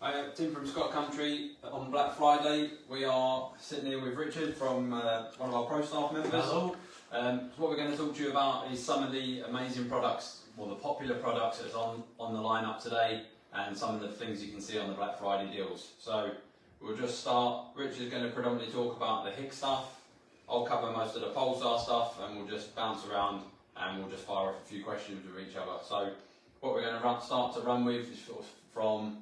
Hi, Tim from Scott Country. On Black Friday, we are sitting here with Richard from one of our pro staff members. Hello. So what we're going to talk to you about is some of the amazing products, or the popular products that's on the lineup today, and some of the things you can see on the Black Friday deals. So we'll just start. Richard's going to predominantly talk about the HIC stuff. I'll cover most of the Pulsar stuff, and we'll just bounce around and we'll just fire off a few questions with each other. So what we're going to start to run with is from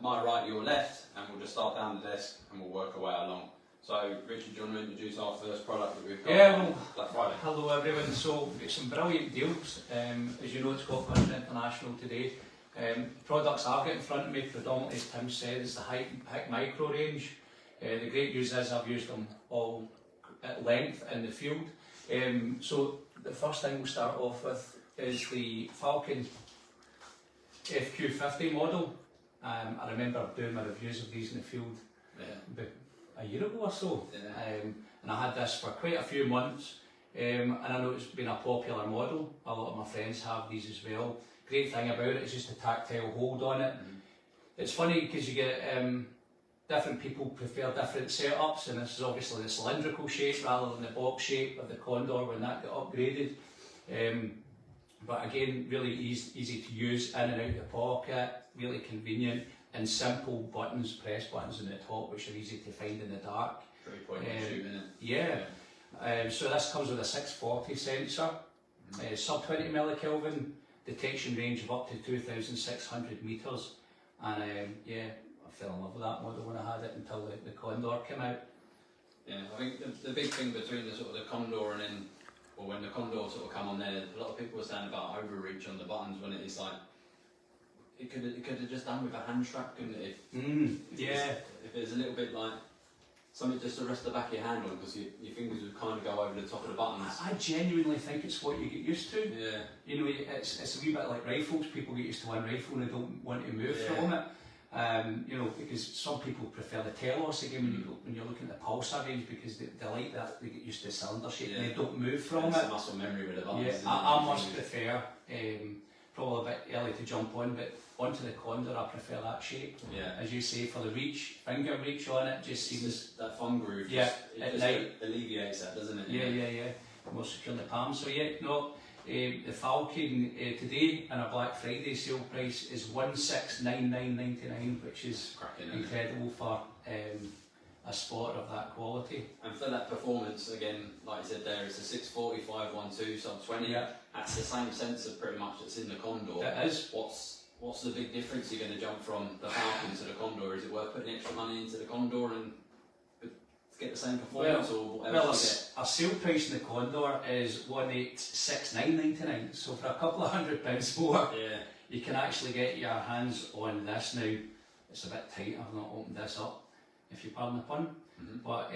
my right, your left, and we'll just start down the desk and we'll work our way along. So, Richard, do you want to introduce our first product that we've got on Black Friday? Hello everyone. So, we've got some brilliant deals. As you know, it's Scott Country International today. Products I've got in front of me, predominantly, as Tim said, is the HIC Micro range. The great news is I've used them all at length in the field. So, the first thing we'll start off with is the Falcon FQ50 model. I remember doing my reviews of these in the field about a year ago or so, and I had this for quite a few months, and I know it's been a popular model. A lot of my friends have these as well. Great thing about it is just a tactile hold on it. It's funny because you get different people prefer different setups, and this is obviously the cylindrical shape rather than the box shape of the Condor when that got upgraded. But again, really easy to use, in and out of the pocket, really convenient, and simple buttons, press buttons on the top, which are easy to find in the dark. Pretty point and shoot, isn't it? Yeah. So this comes with a 640 sensor, sub 20 millikelvin, detection range of up to 2,600 metres, and yeah, I fell in love with that model when I had it until the Condor came out. Yeah, I think the big thing between the sort of the Condor and then, or when the Condor sort of come on there, a lot of people were saying about overreach on the buttons when it's like, it could have just done with a hand strap, couldn't it? If it's a little bit like something just to rest the back of your hand on, because your fingers would kind of go over the top of the buttons. I genuinely think it's what you get used to. Yeah. You know, it's a wee bit like rifles. People get used to one rifle and they don't want to move from it. You know, because some people prefer the Telos again when you're looking at the Pulsar range, because they like that, they get used to the cylinder shape and they don't move from it. It's muscle memory with the buttons. Yeah, I must prefer, probably a bit early to jump on, but onto the Condor I prefer that shape. Yeah. As you say, for the reach, finger reach on it, just seems that thumb groove. Yeah, it just alleviates that, doesn't it? Yeah. More secure in the palm. So yeah, no. The Falcon today on a Black Friday sale price is $1,699.99, which is incredible for a spotter of that quality. And for that performance, again, like I said there, it's a 640 512 sub 20. Yeah. That's the same sensor pretty much that's in the Condor. It is. What's the big difference you're going to jump from the Falcon to the Condor? Is it worth putting extra money into the Condor and get the same performance, or whatever? Well, our sale price in the Condor is $1,869.99, so for a couple of £100 more, you can actually get your hands on this now. It's a bit tight, I've not opened this up, if you pardon the pun, but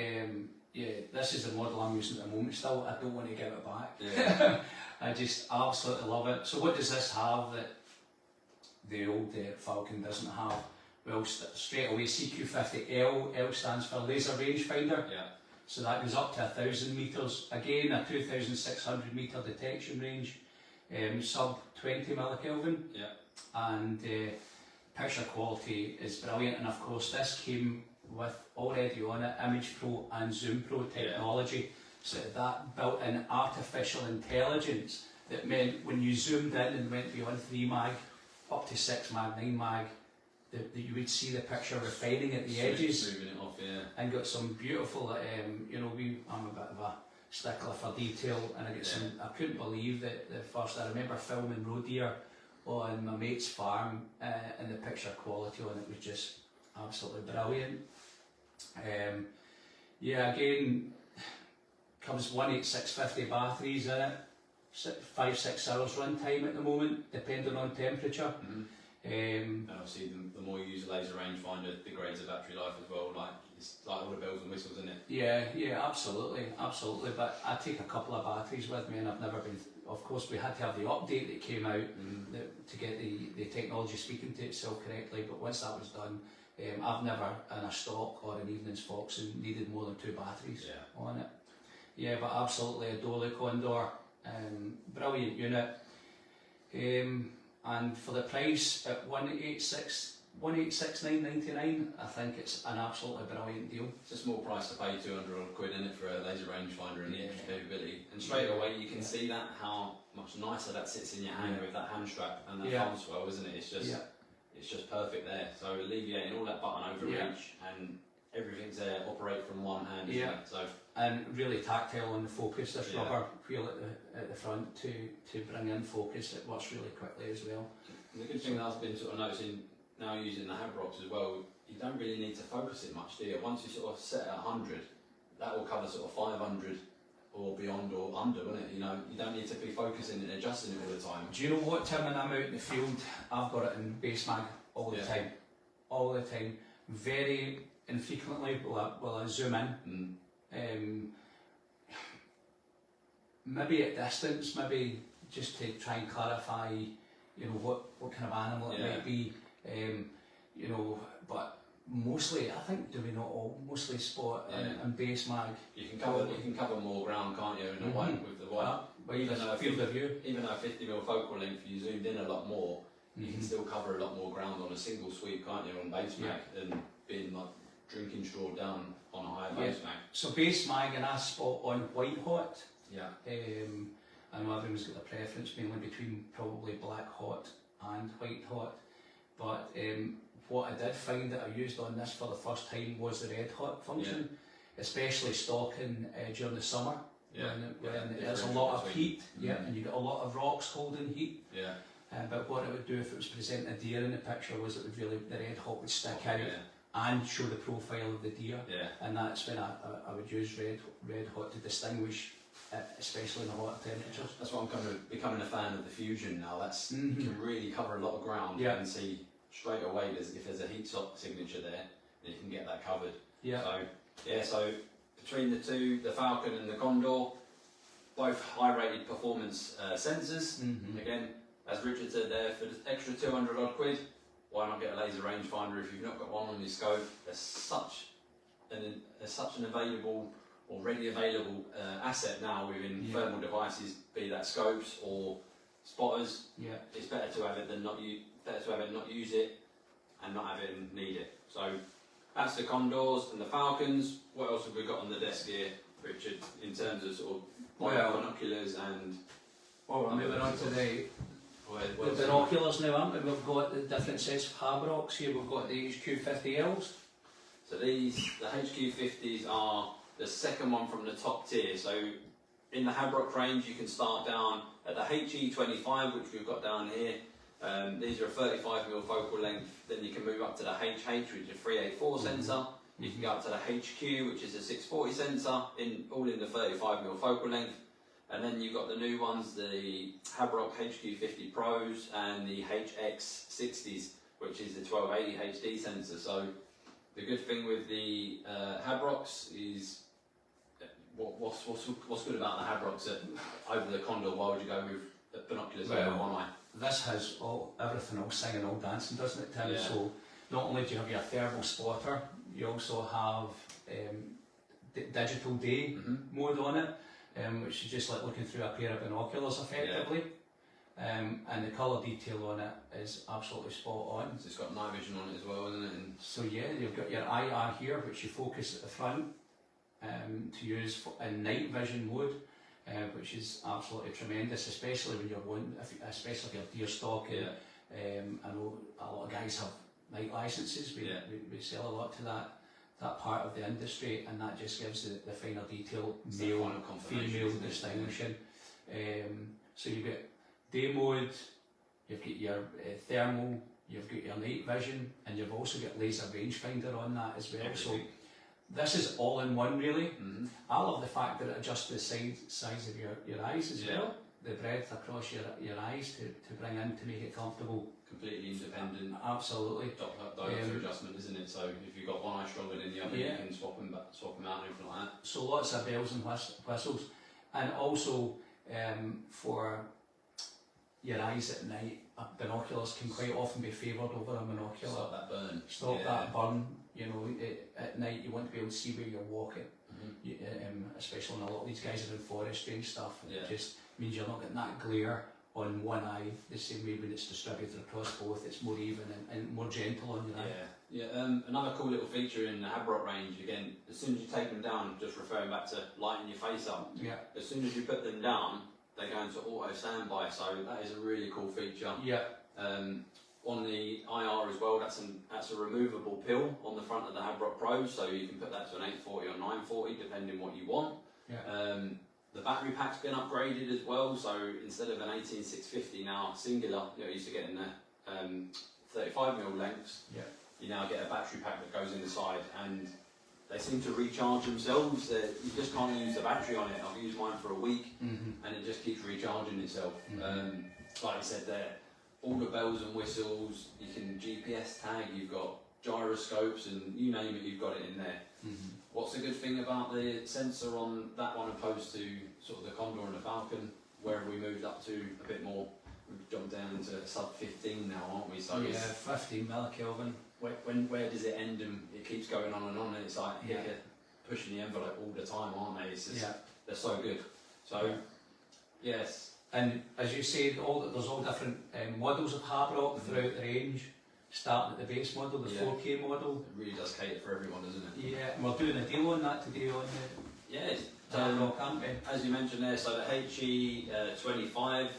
yeah, this is the model I'm using at the moment still. I don't want to give it back. Yeah. I just absolutely love it. So what does this have that the old Falcon doesn't have? Well, straight away, CQ50L, L stands for laser rangefinder. Yeah. So that goes up to 1,000 metres. Again, a 2,600 metre detection range, sub 20 millikelvin. Yeah. And picture quality is brilliant. And of course, this came with already on it Image Pro and Zoom Pro technology. So that built-in artificial intelligence that meant when you zoomed in and went beyond 3 mag, up to 6 mag, 9 mag, that you would see the picture refining at the edges, moving it off, and got some beautiful. You know, I'm a bit of a stickler for detail, and I get some. I couldn't believe that the first. I remember filming roe deer on my mate's farm, and the picture quality on it was just absolutely brilliant. Yeah, again, comes 18650 batteries in it, 5-6 hours run time at the moment, depending on temperature. And obviously, the more you use a laser rangefinder, the greater battery life as well. Like it's like all the bells and whistles, isn't it? Yeah, absolutely. But I take a couple of batteries with me, and I've never been. Of course, we had to have the update that came out to get the technology speaking to itself correctly. But once that was done, I've never in a stock or an evening's foxing needed more than 2 batteries on it. Yeah, but absolutely adore the Condor. Brilliant unit. And for the price at 186 186,999. I think it's an absolutely brilliant deal. It's a small price to pay, 200 odd quid in it for a laser rangefinder and the extra capability. And straight away you can see that how much nicer that sits in your hand with that hand strap and that thumb swell, isn't it? It's just perfect there. So alleviating all that button overreach and everything's there. Operate from one hand. Isn't it? So. And really tactile on the focus. This rubber wheel at the front to bring in focus. It works really quickly as well. And the good thing that I've been sort of noticing now using the Habrox as well, you don't really need to focus it much, do you? Once you sort of set at 100, that will cover sort of 500 or beyond or under, won't it? You know, you don't need to be focusing and adjusting it all the time. Do you know what, Tim? When I'm out in the field, I've got it in base mag all the time. All the time. Very infrequently will I zoom in. Maybe at distance, maybe just to try and clarify, you know, what kind of animal it might be, you know, but mostly, I think, do we not all mostly spot and base mag? You can cover more ground, can't you, in the white with the white. Even though field of view. Even though 50mm focal length, you zoomed in a lot more, you can still cover a lot more ground on a single sweep, can't you, on base mag, than being like drinking straw down on a higher base mag. So base mag and I spot on white hot. Yeah. I know everyone's got a preference mainly between probably black hot and white hot, but what I did find that I used on this for the first time was the red hot function, especially stalking during the summer when there's a lot of heat, and you get a lot of rocks holding heat. But what it would do if it was presenting a deer in the picture was it would really, the red hot would stick out and show the profile of the deer, and that's when I would use red hot to distinguish, especially in the hotter temperatures. That's why I'm kind of becoming a fan of the Fusion now. That's you can really cover a lot of ground and see straight away if there's a heat signature there, then you can get that covered. So between the two, the Falcon and the Condor, both high-rated performance sensors. Again, as Richard said there, for the extra 200 odd quid, why not get a laser rangefinder if you've not got one on your scope? There's such an available or ready available asset now within thermal devices, be that scopes or spotters. It's better to have it than not use. Better to have it not use it and not have it and need it. So that's the Condors and the Falcons. What else have we got on the desk here, Richard, in terms of sort of binoculars and? Well, we're moving on to the binoculars now, aren't we? We've got the different sets of Habrox here. We've got the HQ50Ls. So the HQ50s are the second one from the top tier. So in the Habrox range, you can start down at the HE25, which we've got down here. These are a 35mm focal length. Then you can move up to the HH, which is a 384 sensor. You can go up to the HQ, which is a 640 sensor, all in the 35mm focal length. And then you've got the new ones, the Habrox HQ50 Pros and the HX60s, which is the 1280 HD sensor. So the good thing with the Habrox is, what's good about the Habrox over the Condor? Why would you go with binoculars over one eye? This has everything all singing, all dancing, doesn't it, Tim? So not only do you have your thermal spotter, you also have digital day mode on it, which is just like looking through a pair of binoculars effectively. And the colour detail on it is absolutely spot on. So it's got night vision on it as well, isn't it? And so you've got your IR here, which you focus at the front to use in night vision mode. Which is absolutely tremendous, especially when especially if you're deer stalking. I know a lot of guys have night licenses. We sell a lot to that part of the industry, and that just gives the finer detail, male, female distinguishing. So you've got day mode, you've got your thermal, you've got your night vision, and you've also got laser rangefinder on that as well. So this is all in one, really. I love the fact that it adjusts the size of your eyes as well, the breadth across your eyes to bring in to make it comfortable. Completely independent. Absolutely. Diopter adjustment, isn't it? So if you've got one eye stronger than the other, you can swap them out and everything like that. So lots of bells and whistles, and also for your eyes at night, binoculars can quite often be favoured over a monocular. Stop that burn. Stop that burn. You know, at night you want to be able to see where you're walking, especially when a lot of these guys are in forestry and stuff. It just means you're not getting that glare on one eye, the same way when it's distributed across both, it's more even and more gentle on your eye. Another cool little feature in the Habrok range, again, as soon as you take them down, just referring back to lighting your face up, as soon as you put them down, they go into auto standby, so that is a really cool feature. On the IR as well, that's a removable pill on the front of the Habrok Pro, so you can put that to an 840 or 940 depending what you want. The battery pack's been upgraded as well, so instead of an 18650 now singular, you used to get in the 35mm lengths, you now get a battery pack that goes in the side, and they seem to recharge themselves. You just can't use the battery on it. I've used mine for a week and it just keeps recharging itself. Like I said there, all the bells and whistles, you can GPS tag, you've got gyroscopes, and you name it, you've got it in there. What's a good thing about the sensor on that one opposed to sort of the Condor and the Falcon, where we moved up to a bit more, we've jumped down into sub 15 now, aren't we? So 15 millikelvin. Where does it end, and it keeps going on, and it's like pushing the envelope all the time, aren't they? It's just, they're so good. So yes. And as you say, there's all different models of Habrok throughout the range. Starting at the base model, the 4K model. It really does cater for everyone, doesn't it? Yeah, and we're doing a deal on that today on the Habrok, aren't we? As you mentioned there, so the HE25,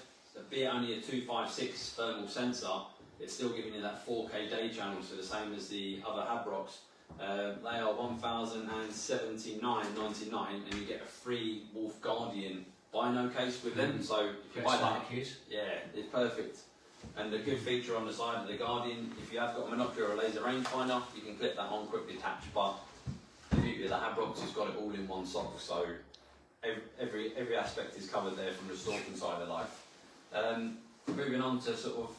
be it only a 256 thermal sensor, it's still giving you that 4K day channel, so the same as the other Habroks. They are $1,079.99, and you get a free Wolf Guardian bino case with them. So if you buy that case, it's perfect. And the good feature on the side of the Guardian, if you have got a monocular or laser rangefinder, you can clip that on, quick detach. But the beauty of the Habroks has got it all in one sock, so every aspect is covered there from the stalking side of life. Moving on to sort of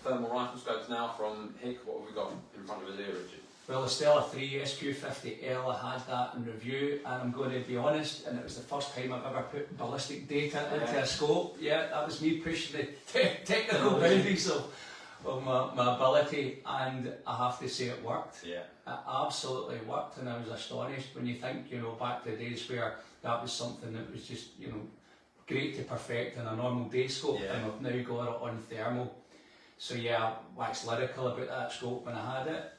thermal rifle scopes now from Hick. What have we got in front of us here, Richard? Well, the Stella 3 SQ50L, I had that in review, and I'm going to be honest, and it was the first time I've ever put ballistic data into a scope. That was me pushing the technical boundaries of my ability, and I have to say it worked. It absolutely worked, and I was astonished when you think, back to the days where that was something that was just, great to perfect in a normal day scope, and I've now got it on thermal. So I waxed lyrical about that scope when I had it,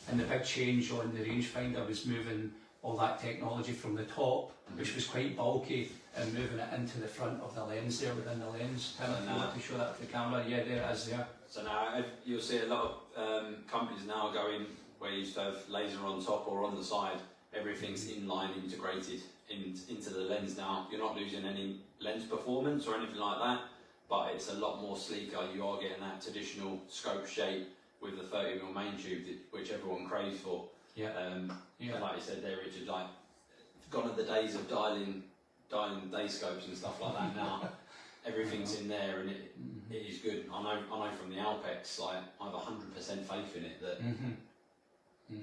and the big change on the rangefinder was moving all that technology from the top, which was quite bulky, and moving it into the front of the lens there, within the lens. If you want to show that to the camera, there it is there. So now you'll see a lot of companies now going where you used to have laser on top or on the side, everything's inline integrated into the lens now. You're not losing any lens performance or anything like that, but it's a lot more sleeker. You are getting that traditional scope shape with the 30mm main tube, which everyone craves for. And like you said there, Richard, like gone are the days of dialing day scopes and stuff like that. Now everything's in there, and it is good. I know from the Alpex, like I have 100% faith in it that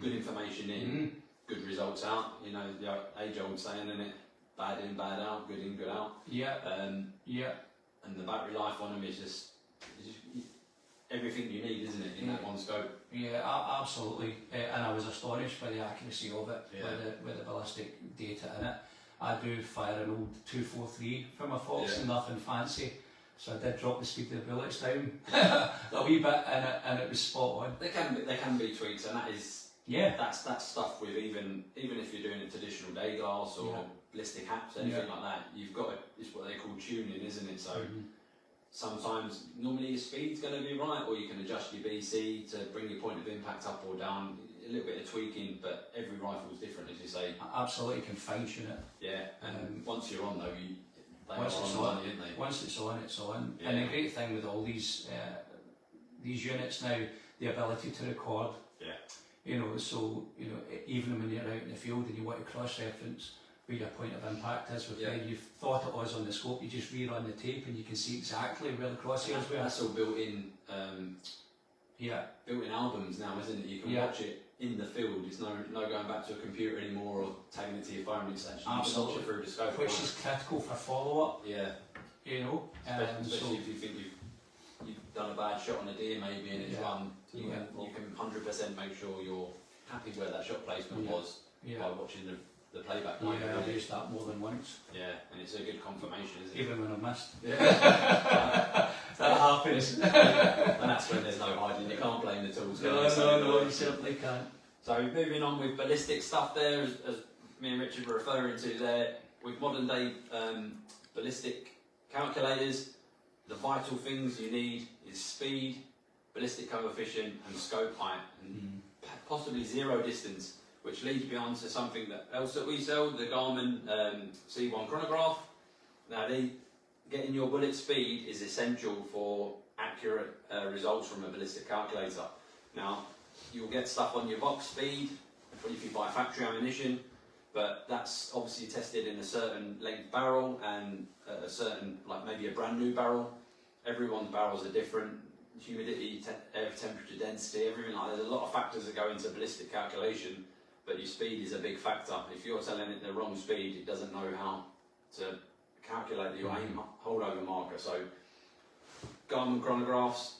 good information in, good results out. The age-old saying, isn't it? Bad in, bad out, good in, good out. And the battery life on them is just everything you need, isn't it, in that one scope? Absolutely. And I was astonished by the accuracy of it, with the ballistic data in it. I do fire an old 243 from a Fox, and nothing fancy. So I did drop the speed of the bullets down a wee bit, and it was spot on. There can be tweaks, and that is that's stuff with even if you're doing a traditional day glass or ballistic apps, anything like that, you've got it's what they call tuning, isn't it? So sometimes normally your speed's going to be right, or you can adjust your BC to bring your point of impact up or down, a little bit of tweaking, but every rifle is different, as you say. Absolutely, you can fine tune it. And once you're on though, once it's on, it's on. And the great thing with all these units now, the ability to record. So even when you're out in the field and you want to cross-reference where your point of impact is with where you've thought it was on the scope, you just rerun the tape and you can see exactly where the crosshairs were. That's all built in. Built in albums now, isn't it? You can watch it in the field. It's no going back to a computer anymore or tagging it to your phone. It's actually you can watch it through the scope, which is critical for follow-up. Especially if you think you've done a bad shot on a deer maybe and it's run, you can 100% make sure you're happy where that shot placement was by watching the playback. Yeah, I've used that more than once. Yeah, and it's a good confirmation, isn't it? Even when I missed. Yeah. That happens. And that's when there's no hiding. You can't blame the tools. No, you certainly can't. So moving on with ballistic stuff there, as me and Richard were referring to there, with modern day ballistic calculators, the vital things you need is speed, ballistic coefficient and scope height, and possibly zero distance, which leads me on to something else that we sell, the Garmin C1 chronograph. Now, getting your bullet speed is essential for accurate results from a ballistic calculator. Now, you'll get stuff on your box speed if you buy factory ammunition, but that's obviously tested in a certain length barrel and a certain, like maybe a brand new barrel. Everyone's barrels are different. Humidity, air temperature, density, everything like that. There's a lot of factors that go into ballistic calculation, but your speed is a big factor. If you're telling it the wrong speed, it doesn't know how to calculate your aim holdover marker. So Garmin chronographs,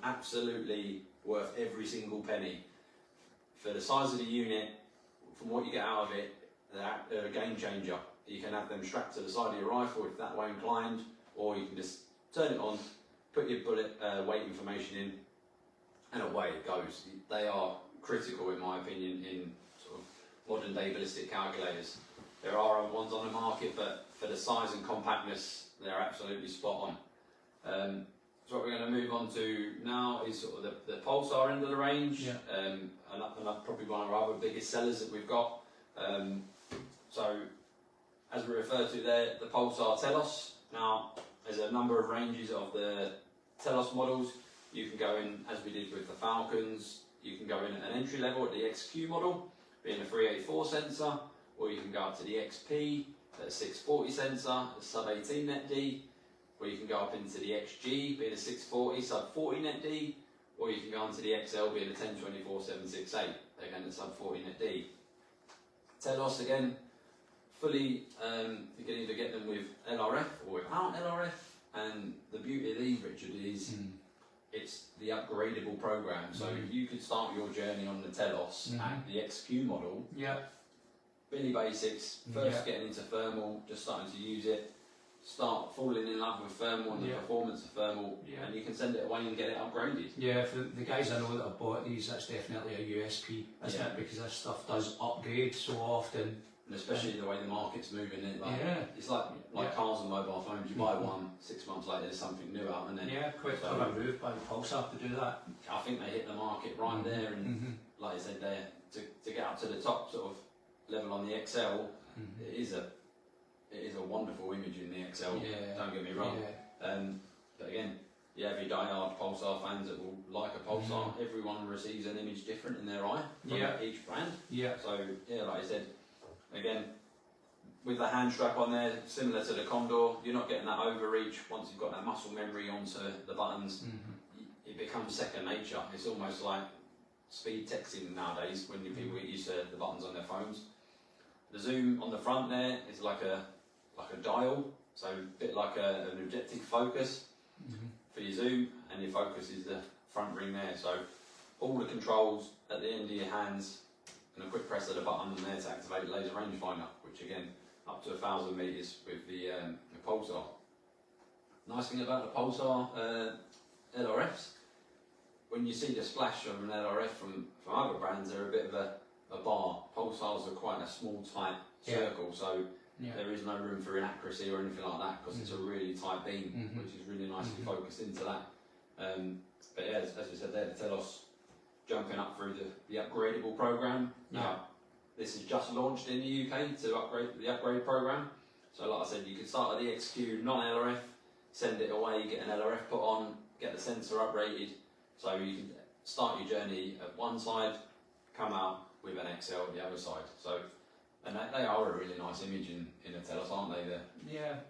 absolutely worth every single penny. For the size of the unit, from what you get out of it, they're a game changer. You can have them strapped to the side of your rifle if that way inclined, or you can just turn it on, put your bullet weight information in, and away it goes. They are critical, in my opinion, in sort of modern day ballistic calculators. There are other ones on the market, but for the size and compactness, they're absolutely spot on. So what we're going to move on to now is sort of the Pulsar end of the range, and that's probably one of our other biggest sellers that we've got. So as we refer to there, the Pulsar Telos. Now there's a number of ranges of the Telos models. You can go in, as we did with the Falcons, you can go in at an entry level at the XQ model, being a 384 sensor, or you can go up to the XP at a 640 sensor, a sub 18 net D, or you can go up into the XG, being a 640 sub 40 net D, or you can go onto the XL, being a 1024 768, again a sub 40 net D. Telos again, fully, you can either get them with LRF or without LRF, and the beauty of these, Richard, is it's the upgradable program. So you could start your journey on the Telos at the XQ model. Yeah. Billy basics, first getting into thermal, just starting to use it, start falling in love with thermal and the performance of thermal, and you can send it away and get it upgraded. Yeah, for the guys I know that have bought these, that's definitely a USP, isn't it? Because this stuff does upgrade so often. And especially the way the market's moving, it's like cars and mobile phones. You buy one, 6 months later there's something new out, and then quick clever move by Pulsar to do that. I think they hit the market right there, and like I said, there to get up to the top sort of level on the XL, it is a wonderful image in the XL. Don't get me wrong. But again, you have your die-hard Pulsar fans that will like a Pulsar. Everyone receives an image different in their eye from each brand. So like I said. Again, with the hand strap on there, similar to the Condor, you're not getting that overreach. Once you've got that muscle memory onto the buttons, it becomes second nature. It's almost like speed texting nowadays when people get used to the buttons on their phones. The zoom on the front there is like a dial, so a bit like an objective focus for your zoom, and your focus is the front ring there. So all the controls at the end of your hands, and a quick press of the button on there to activate laser rangefinder, which again, up to 1,000 metres with the Pulsar. Nice thing about the Pulsar LRFs, when you see the splash of an LRF from other brands, they're a bit of a bar. Pulsars are quite a small, tight circle, so there is no room for inaccuracy or anything like that, because it's a really tight beam, which is really nicely focused into that. But yeah, as we said there, the Telos jumping up through the upgradable program. Now, this is just launched in the UK to upgrade the upgrade program. So like I said, you can start at the XQ non-LRF, send it away, get an LRF put on, get the sensor uprated. So you can start your journey at one side, come out with an XL at the other side. So, and they are a really nice image in the Telos, aren't they?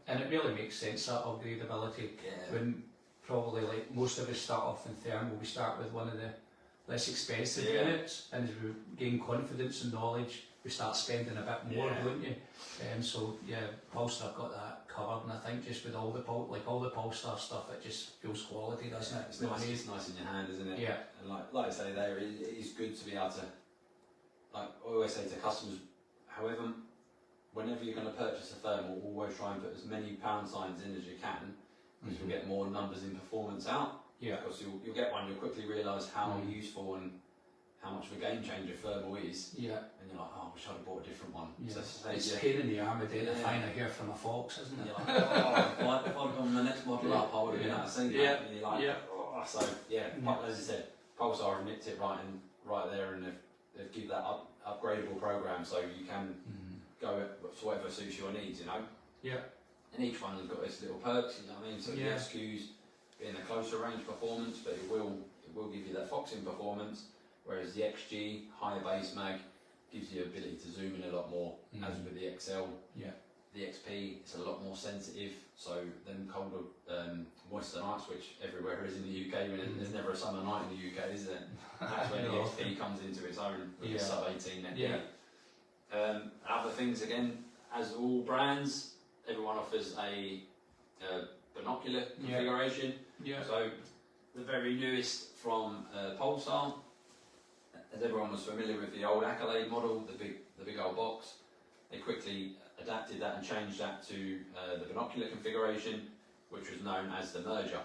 And it really makes sense, that upgradability. When probably like most of us start off in thermal, we start with one of the less expensive units, and as we gain confidence and knowledge, we start spending a bit more, don't you? So Pulsar got that covered, and I think just with all the Pulsar stuff, it just feels quality, doesn't it? It's nice. It's nice in your hand, isn't it? And like I say there, it is good to be able to, like I always say to customers, However, whenever you're going to purchase a thermal, always try and put as many pound signs in as you can, because you'll get more numbers in performance out. Yeah. Because you'll get one, you'll quickly realise how useful and how much of a game changer thermal is. Yeah. And you're like, oh, I wish I'd have bought a different one. Yeah. So It's a pain in the arm identifying a hair from a fox, isn't it? You're like, oh, if I'd gone the next model up, I would have been able to see that. And you're like, oh. So as you said, Pulsar have nicked it right there, and they've given that upgradable program, so you can go to whatever suits your needs, you know. Yeah. And each one has got its little perks, you know what I mean. So the XQ's being a closer range performance, but it will give you that foxing performance, whereas the XG higher base mag gives you the ability to zoom in a lot more. As with the XL, the XP it's a lot more sensitive. So them colder, moister nights, which everywhere is in the UK, there's never a summer night in the UK, is there? That's where the XP comes into its own with the sub 18 net. Other things again, as all brands, everyone offers a binocular configuration. So the very newest from Pulsar, as everyone was familiar with the old Accolade model, the big old box, they quickly adapted that and changed that to the binocular configuration, which was known as the Merger.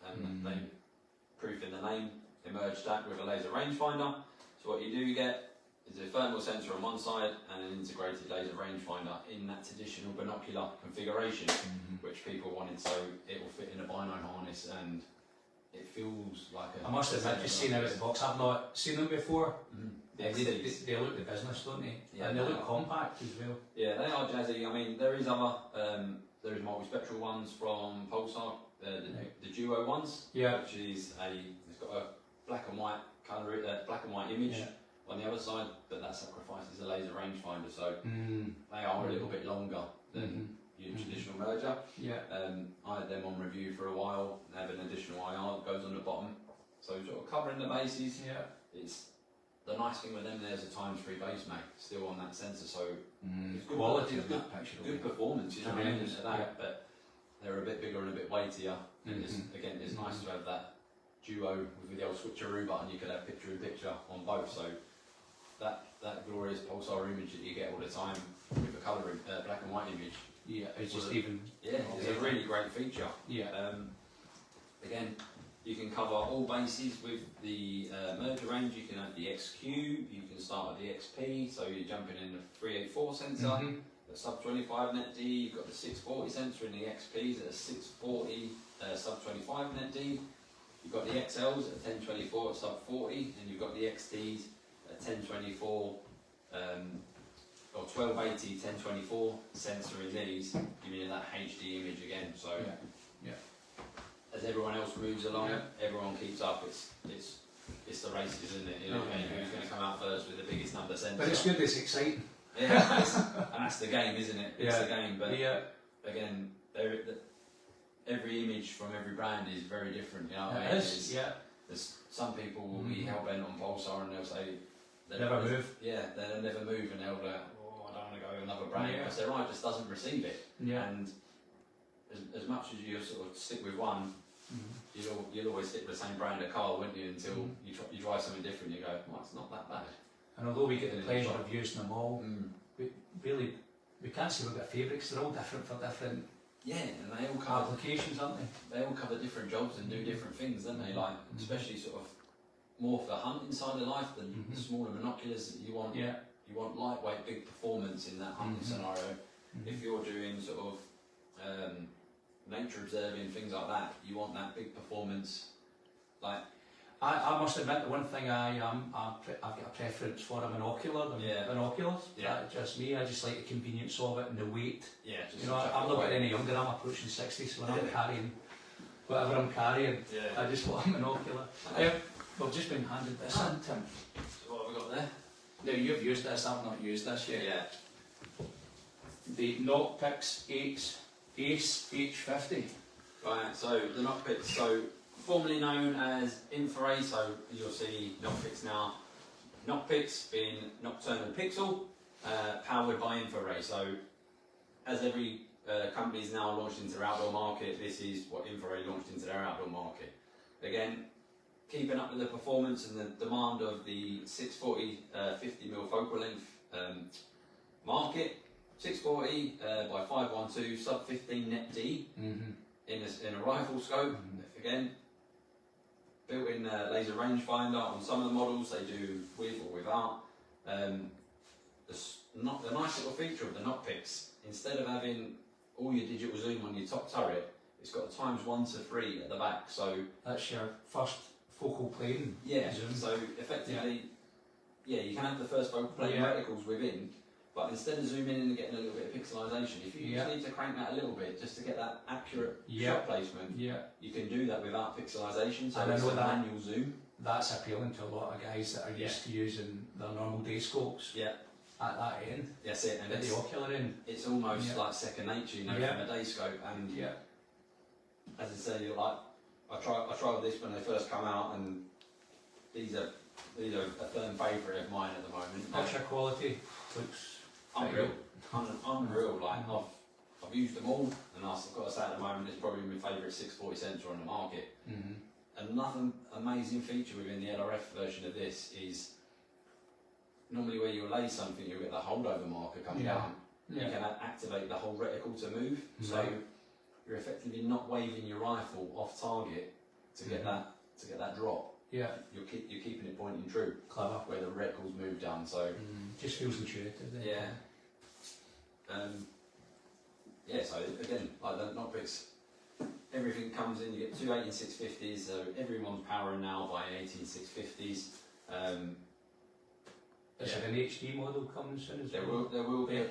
And they, proof in the name, they merged that with a laser rangefinder. So what you get is a thermal sensor on one side and an integrated laser rangefinder in that traditional binocular configuration, which people wanted, so it will fit in a bino harness and it feels like a... I must admit, just seen out of the box, I've not seen them before. They look the business, don't they? Yeah, and they look compact as well. Yeah, they are jazzy. I mean, there is other, there is multispectral ones from Pulsar, the Duo ones, which is it's got a black and white colour, black and white image on the other side, but that sacrifices a laser rangefinder, so they are a little bit longer than your traditional Merger. I had them on review for a while. They have an additional IR that goes on the bottom, so sort of covering the bases. It's the nice thing with them. There's a × 3 base mag still on that sensor, so it's good quality of that picture. Good performance, you know what I mean? But they're a bit bigger and a bit weightier. And again, it's nice to have that Duo with the old switcheroo button. You could have picture in picture on both. So that glorious Pulsar image that you get all the time with the colour black and white image. It's just even... it's a really great feature. Again, you can cover all bases with the Merger range. You can have the XQ, you can start with the XP, so you're jumping in the 384 sensor, the sub 25 net D, you've got the 640 sensor in the XPs at a 640 sub 25 net D, you've got the XLs at 1024 at sub 40, and you've got the XTs at 1024 or 1280 1024 sensor in these, giving you that HD image again. So as everyone else moves along, everyone keeps up. It's the race, isn't it? You know what I mean? Who's going to come out first with the biggest number sensor? But it's good. It's exciting. And that's the game, isn't it? It's the game. But again, every image from every brand is very different. You know what I mean? There's some people will be hell bent on Pulsar and they'll say never move. They'll never move, and they'll go, oh, I don't want to go with another brand because their eye just doesn't receive it. And as much as you sort of stick with one, you'll always stick with the same brand of car, wouldn't you? Until you try something different, you go, well, it's not that bad. And although we get the pleasure of using them all, we can't say we've got favourites. They're all different for different and they all cover applications, aren't they? They all cover different jobs and do different things, don't they? Like especially sort of more for the hunting side of life than the smaller binoculars that you want. You want lightweight, big performance in that hunting scenario. If you're doing sort of nature observing, things like that, you want that big performance. Like I must admit, the one thing I've got a preference for a binocular than binoculars. Just me, I just like the convenience of it and the weight. You know, I'm not getting any younger, I'm approaching 60, so when I'm carrying whatever I'm carrying, I just want a binocular. We've just been handed this in, Tim. So what have we got there? Now you've used this, I've not used this yet. The Noctix Ace H50. Right, so the Noctix, so formerly known as infrared, so you'll see Noctix now. Noctix being nocturnal pixel, powered by infrared. So as every company's now launched into their outdoor market, this is what infrared launched into their outdoor market. Again, keeping up with the performance and the demand of the 640 50mm focal length market. 640 by 512 sub 15 net D in a rifle scope. Again, built-in laser rangefinder on some of the models. They do with or without. The nice little feature of the knock picks, instead of having all your digital zoom on your top turret, it's got a ×1 to 3 at the back. So that's your first focal plane. Yeah. Zoom. So effectively, you can have the first focal plane reticles within, but instead of zooming in and getting a little bit of pixelization, if you just need to crank that a little bit just to get that accurate shot placement, you can do that without pixelization. So it's a manual zoom. That's appealing to a lot of guys that are used to using their normal day scopes. At that end. That's it. And at the ocular end. It's almost like second nature, you know, from a day scope. And as I say, like I tried this when they first come out, and these are a firm favourite of mine at the moment. Picture quality looks unreal. Unreal. Like I've used them all, and I've got to say at the moment it's probably my favourite 640 sensor on the market. Another amazing feature within the LRF version of this is normally where you lay something, you'll get the holdover marker come down. You can activate the whole reticle to move, so you're effectively not waving your rifle off target to get that drop. You're keeping it pointing true. Clever. Where the reticles move down, so just feels intuitive. So again, like the knock picks, everything comes in. You get two 18650s, so everyone's powering now by 18650s. Is there an HD model coming soon as well? There will be a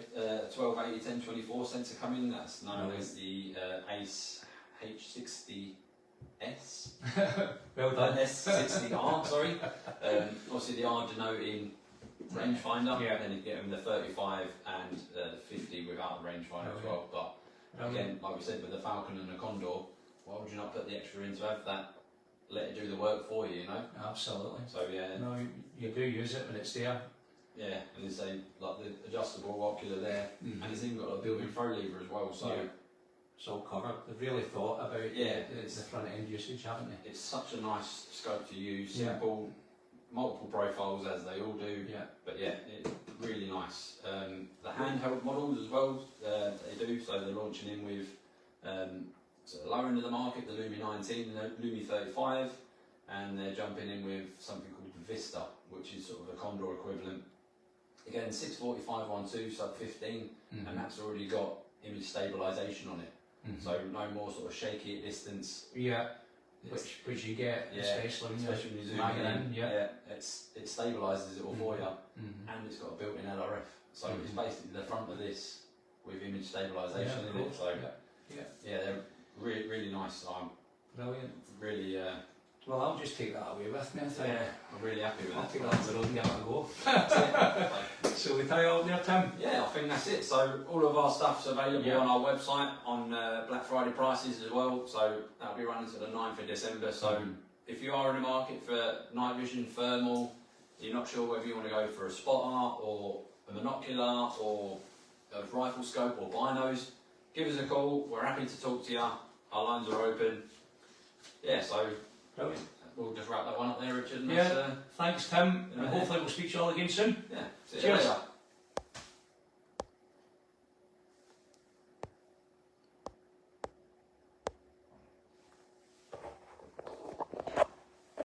1280 1024 sensor coming. That's known as the ACE H60S. Well done. S60R, sorry. Obviously the R denoting rangefinder. Then you get them the 35 and the 50 without the rangefinder as well. But again, like we said with the Falcon and the Condor, why would you not put the extra in to have that? Let it do the work for you, you know? Absolutely. So no, you do use it when it's there. And they say like the adjustable ocular there, and it's even got a built-in throw lever as well. So it's all covered. They've really thought about the front end usage, haven't they? It's such a nice scope to use. Simple, multiple profiles as they all do. But it's really nice. The handheld models as well, they do. So they're launching in with so the lower end of the market, the Lumi 19, the Lumi 35, and they're jumping in with something called the Vista, which is sort of a Condor equivalent. Again, 640-512 sub 15, and that's already got image stabilisation on it. So no more sort of shaky at distance. Which you get, especially when you zoom in. It stabilises it all for you, and it's got a built-in LRF. So it's basically the front of this with image stabilisation in it. So they're really, really nice. I'm brilliant. Really. Well, I'll just take that away with me. I'm really happy with that. I'll take that on the road and give it a go. So we tie all there, Tim? Yeah, I think that's it. So all of our stuff's available on our website on Black Friday prices as well. So that'll be running to the 9th of December. So if you are in the market for night vision, thermal, you're not sure whether you want to go for a spotter or a monocular or a rifle scope or binos, give us a call. We're happy to talk to you. Our lines are open. So brilliant. We'll just wrap that one up there, Richard. Thanks, Tim, and hopefully we'll speak to you all again soon. See you Cheers. later.